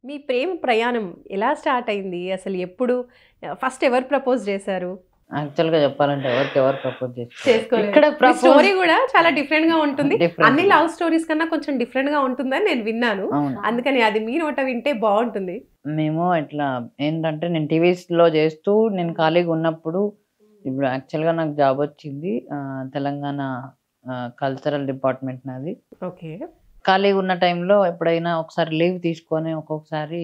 మీ ప్రేమ ప్రయాణం ఎలా స్టార్ట్ అయింది? అసలు ఎప్పుడు ఫస్ట్ ఎవరు ప్రపోజ్ చేశారు? యాక్చువల్‌గా చెప్పాలంటే ఎవరు ప్రపోజ్ చేస్తారు? చేసుకోలేదు. ఇక్కడ మీ స్టోరీ కూడా చాలా డిఫరెంట్ గా ఉంటుంది. Different. అన్ని లవ్ స్టోరీస్ కన్నా కొంచెం డిఫరెంట్ గా ఉంటుందని నేను విన్నాను. అవును. అందుకని అది మీ నోట వింటే బాగుంటుంది. మేము ఇట్లా ఏంటంటే నేను టీవీస్‌లో చేస్తూ నేను ఖాళీగా ఉన్నప్పుడు ఇప్పుడు యాక్చువల్‌గా నాకు జాబ్ వచ్చింది. తెలంగాణ కల్చరల్ డిపార్ట్మెంట్ నాది. ఓకే. ఖాళీగా ఉన్న టైంలో ఎప్పుడైనా ఒకసారి లీవ్ తీసుకొని ఒక్కొక్కసారి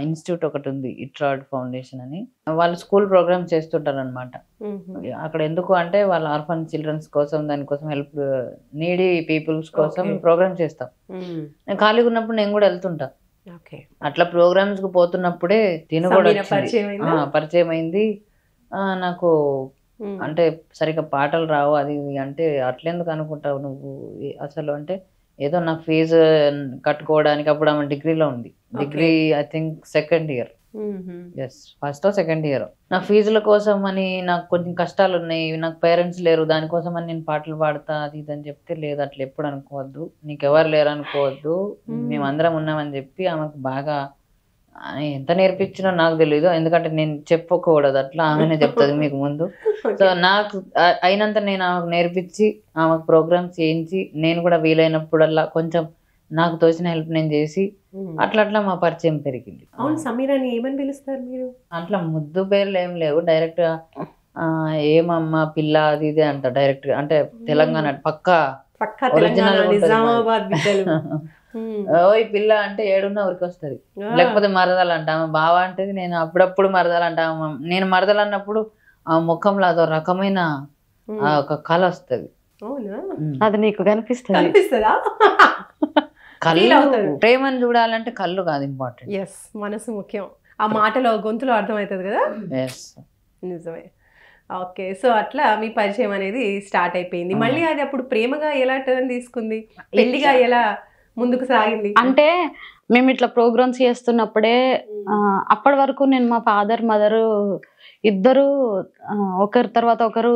ఇన్స్టిట్యూట్ ఒకటి ఉంది ఇట్రాడ్ ఫౌండేషన్ అని, వాళ్ళు స్కూల్ ప్రోగ్రామ్స్ చేస్తుంటారు అనమాట. అక్కడ ఎందుకు అంటే వాళ్ళ ఆర్ఫన్ చిల్డ్రన్స్ కోసం దానికోసం హెల్ప్ నీడీ పీపుల్స్ కోసం Okay. ప్రోగ్రామ్ చేస్తాం. నేను ఖాళీగా ఉన్నప్పుడు నేను కూడా వెళ్తుంటా. ఓకే. అట్లా ప్రోగ్రామ్స్ కు పోతున్నప్పుడే తిను కూడా సమీర వచ్చింది. పరిచయం అయిందా? పరిచయం అయింది. నాకు అంటే సరిగ్గా పాటలు రావు అది ఇది అంటే అట్లెందుకు అనుకుంటావు నువ్వు అసలు అంటే ఏదో నా ఫీజు కట్టుకోవడానికి అప్పుడు ఆమె డిగ్రీలో ఉంది. Degree I think second year, yes first second year. నా ఫీజుల కోసం అని నాకు కొంచెం కష్టాలు ఉన్నాయి, నాకు పేరెంట్స్ లేరు, దానికోసం అని నేను పాటలు పాడతా అది ఇది అని చెప్తే లేదు అట్లా ఎప్పుడు అనుకోవద్దు, నీకు ఎవరు లేరు అనుకోవద్దు, మేమందరం ఉన్నామని చెప్పి ఆమెకు బాగా ఎంత నేర్పించినా నాకు తెలియదు, ఎందుకంటే నేను చెప్పకూడదు అట్లా, ఆమెనే చెప్తుంది మీకు ముందు. సో నాకు అయినంత నేను ఆమెకు నేర్పించి ఆమెకు ప్రోగ్రామ్స్ చేయించి నేను కూడా వీలైనప్పుడల్లా కొంచెం నాకు తోచిన హెల్ప్ నేను చేసి అట్లా మా పరిచయం పెరిగింది. అవును, సమీరాని ఏమని పిలుస్తారు మీరు? అట్లా ముద్దు పేర్లు ఏం లేవు, డైరెక్ట్ గా ఏమమ్మా పిల్ల అది ఇది అంట డైరెక్ట్ గా. అంటే తెలంగాణ పక్కా తెలంగాణ నిజామాబాద్ బిడ్డలు. ఓయ్ పిల్ల అంటే ఏడున్నా ఊరికి వస్తుంది, లేకపోతే మరదలు అంట. ఆమె బావ అంటే నేను అప్పుడప్పుడు మరదలు అంట. నేను మరదలు అన్నప్పుడు ఆ ముఖంలో అదో రకమైన ఒక కళ వస్తుంది. అది నీకు కనిపిస్తుందా? కళ్ళు ప్రేమను చూడాలంటే కళ్ళు కాదు ఇంపార్టెంట్, ఎస్ మనసు ముఖ్యం. ఆ మాటలో గొంతులో అర్థమవుతుంది కదా. ఎస్ నిజమే. ఓకే, సో అట్లా మీ పరిచయం అనేది స్టార్ట్ అయిపోయింది. మళ్ళీ అది అప్పుడు ప్రేమగా ఎలా టర్న్ తీసుకుంది, పెళ్లిగా ఎలా ముందుకు సాగింది? అంటే మేము ఇట్లా ప్రోగ్రామ్స్ చేస్తున్నప్పుడే అప్పటి వరకు నేను మా ఫాదర్ మదర్ ఇద్దరు ఒకరి తర్వాత ఒకరు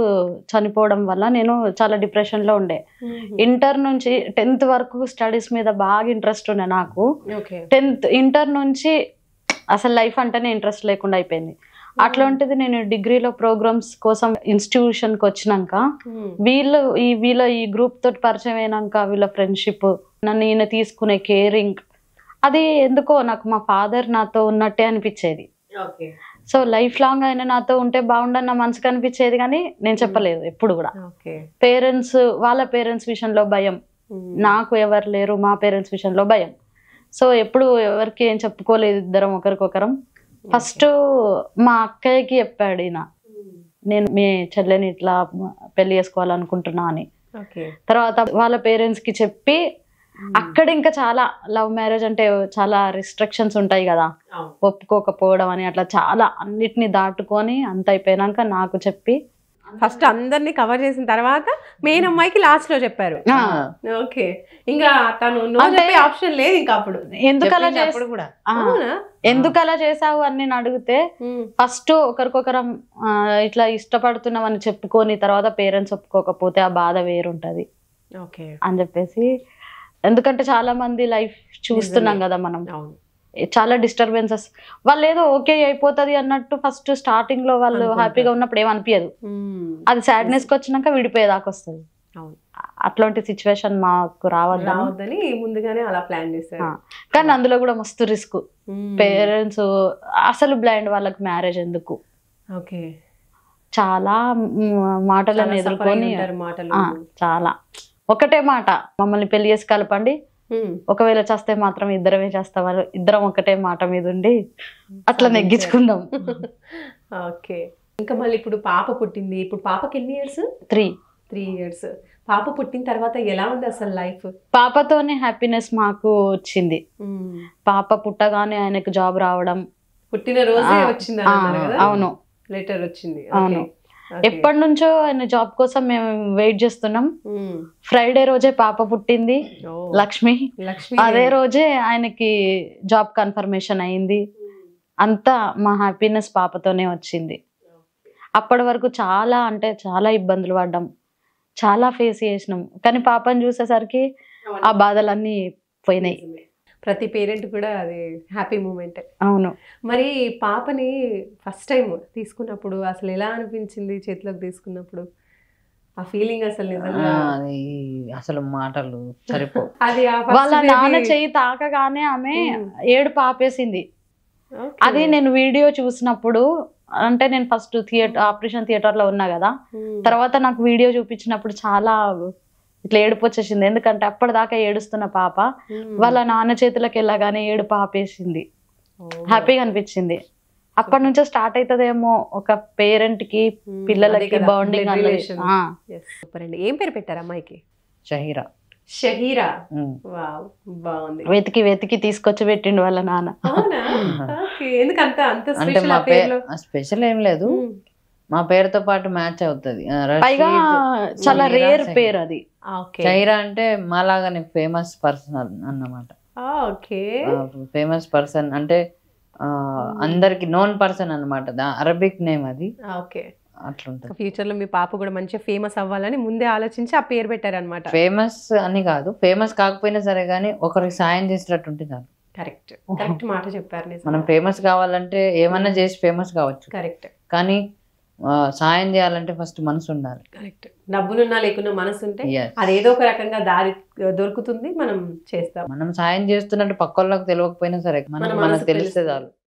చనిపోవడం వల్ల నేను చాలా డిప్రెషన్ లో ఉండే. ఇంటర్ నుంచి 10th వరకు స్టడీస్ మీద బాగా ఇంట్రెస్ట్ ఉండే నాకు. 10th ఇంటర్ నుంచి అసలు లైఫ్ అంటేనే ఇంట్రెస్ట్ లేకుండా అయిపోయింది. అట్లాంటిది నేను డిగ్రీలో ప్రోగ్రామ్స్ కోసం ఇన్స్టిట్యూషన్కి వచ్చినాక వీళ్ళ ఈ గ్రూప్ తోటి పరిచయం అయినాక వీళ్ళ ఫ్రెండ్షిప్, నన్ను ఈయన తీసుకునే కేరింగ్, అది ఎందుకో నాకు మా ఫాదర్ నాతో ఉన్నట్టే అనిపించేది. సో లైఫ్ లాంగ్ ఆయన నాతో ఉంటే బాగుండని నా మనసుకు అనిపించేది, కానీ నేను చెప్పలేదు ఎప్పుడు కూడా. వాళ్ళ పేరెంట్స్ విషయంలో భయం, నాకు ఎవరు లేరు, మా పేరెంట్స్ విషయంలో భయం. సో ఎప్పుడు ఎవరికి ఏం చెప్పుకోలేదు, ఇద్దరం ఒకరికొకరం. ఫస్ట్ మా అక్కయ్యకి చెప్పాడు ఈయన, నేను మీ చెల్లెని ఇట్లా పెళ్లి చేసుకోవాలనుకుంటున్నా అని. తర్వాత వాళ్ళ పేరెంట్స్ కి చెప్పి అక్కడ ఇంకా చాలా లవ్ మ్యారేజ్ అంటే చాలా రిస్ట్రిక్షన్స్ ఉంటాయి కదా, ఒప్పుకోకపోవడం అని అట్లా చాలా అన్నిటిని దాటుకొని అంత అయిపోయినాక నాకు చెప్పి ఫస్ట్ అందరినీ కవర్ చేసిన తర్వాత మెయిన్ అమ్మాయికి లాస్ట్ లో చెప్పారు. ఓకే, ఇంకా తను ఆప్షన్ లేదు ఇంకా అప్పుడు. ఎందుకు అలా చేసావు అని నేను అడిగితే, ఫస్ట్ ఒకరికొకరం ఇట్లా ఇష్టపడుతున్నామని చెప్పుకొని తర్వాత పేరెంట్స్ ఒప్పుకోకపోతే ఆ బాధ వేరుంటది అని చెప్పేసి. ఎందుకంటే చాలా మంది లైఫ్ చూస్తున్నాం కదా మనం, చాలా డిస్టర్బెన్సెస్. వాళ్ళు ఏదో ఓకే అయిపోతుంది అన్నట్టు ఫస్ట్ స్టార్టింగ్ లో వాళ్ళు హ్యాపీగా ఉన్నప్పుడు ఏమనిపించదు, అది సాడ్నెస్ కి వచ్చినాక విడిపోయేదాకా వస్తుంది. అట్లాంటి సిచ్యువేషన్ మాకు రావద్దని ముందుగానే అలా ప్లాన్ చేశారు. కానీ అందులో కూడా మస్తు రిస్క్. పేరెంట్స్ అసలు బ్లైండ్ వాళ్ళకి మ్యారేజ్ ఎందుకు, చాలా మాటలను ఎదుర్కొని, చాలా ఒకటే మాట, మమ్మల్ని పెళ్లి చేసి కలపండి, ఒకవేళ చేస్తే మాత్రం ఇద్దరమే చేస్తాం, ఇద్దరం ఒకటే మాట మీద ఉండి అట్లా నెగ్గించుకుందాం. ఓకే, ఇంకా మళ్ళీ ఇప్పుడు పాప పుట్టింది. ఇప్పుడు పాపకి ఎన్ని ఇయర్స్? 3 years. పాప పుట్టిన తర్వాత ఎలా ఉంది అసలు లైఫ్? పాపతోనే హ్యాపీనెస్ మాకు వచ్చింది. పాప పుట్టగానే ఆయనకు జాబ్ రావడం, పుట్టిన రోజే వచ్చింది. అవును, లెటర్ వచ్చింది. అవును, ఎప్పటి నుంచో ఆయన జాబ్ కోసం మేము వెయిట్ చేస్తున్నాం. ఫ్రైడే రోజే పాప పుట్టింది, లక్ష్మి. అదే రోజే ఆయనకి జాబ్ కన్ఫర్మేషన్ అయింది. అంతా మా హ్యాపీనెస్ పాపతోనే వచ్చింది. అప్పటి వరకు చాలా అంటే చాలా ఇబ్బందులు పడ్డాం, చాలా ఫేస్ చేసినాం. కానీ పాపని చూసేసరికి ఆ బాధలన్నీ పోయినాయి. ప్రతి పేరెంట్ కూడా అది హ్యాపీ మూమెంట్. అవును. మరి పాపని ఫస్ట్ టైం తీసుకున్నప్పుడు అసలు ఎలా అనిపించింది చేతిలోకి తీసుకున్నప్పుడు? ఆ ఫీలింగ్ అసలు నిజంగా అది అసలు మాటలు సరిపోవు. అది ఆ వాళ్ళ first నాన్న baby- చెయ్యి తాకగానే ఆమె ఏడుపు ఆపేసింది. Okay. అది నేను వీడియో చూసినప్పుడు, అంటే నేను ఫస్ట్ ఆపరేషన్ థియేటర్ లో ఉన్నా కదా, తర్వాత నాకు వీడియో చూపించినప్పుడు చాలా ఇట్లా ఏడుపు వచ్చేసింది. ఎందుకంటే అప్పటిదాకా ఏడుస్తున్న పాప వాళ్ళ నాన్న చేతులకు వెళ్ళగానే ఏడుపు ఆపేసింది. హ్యాపీగా అనిపించింది. అప్పటి నుంచే స్టార్ట్ అవుతుందేమో ఒక పేరెంట్ కి పిల్లలకి బాండింగ్ అనేది. సూపర్ అండి. ఏం పేరు పెట్టారు అమ్మాయికి? షహీరా. షహీరా. వావ్, బాగుంది. వెతికి వెతికి తీసుకొచ్చి పెట్టిండు వాళ్ళ నాన్న. అవునా? Okay. ఎందుకు అంత అంటే స్పెషల్ మా ఆ పేరులో? స్పెషల్ ఏం లేదు, మా పేరుతో పాటు మ్యాచ్ అవుతుంది. పైగా చాలా రేర్ పేరు అది. ఓకే. షహీరా అంటే మాలాగానే ఫేమస్ పర్సన్ అన్నమాట. ఓకే. ఫేమస్ పర్సన్ అంటే అందరికి నోన్ పర్సన్ అన్నమాట. అరబిక్ నేమ్ అది. ఓకే. అట్లుంటది. ఫ్యూచర్ లో మీ పాప కూడా మంచిగా ఫేమస్ అవ్వాలని ముందే ఆలోచించి ఆ పేరు పెట్టారనమాట. ఫేమస్ అని కాదు, ఫేమస్ కాకపోయినా సరే కానీ ఒకరికి సాయం చేసేటట్టు ఉంటే చాలు. కరెక్ట్, కరెక్ట్ మాట చెప్పారు. మనం ఫేమస్ కావాలంటే ఏమన్నా చేసి ఫేమస్ కావచ్చు, కరెక్ట్. కానీ సాయం చేయాలంటే ఫస్ట్ మనసు ఉండాలి. కరెక్ట్. డబ్బులున్నా లేకున్నా మనసు ఉంటే Yes. అదేదో ఒక రకంగా దారి దొరుకుతుంది, మనం చేస్తాం. మనం సాయం చేస్తున్నట్టు పక్క వాళ్ళకి తెలియకపోయినా సరే మన మనకు మనసుకు తెలిస్తే తెలుస్తుంది. చాలు.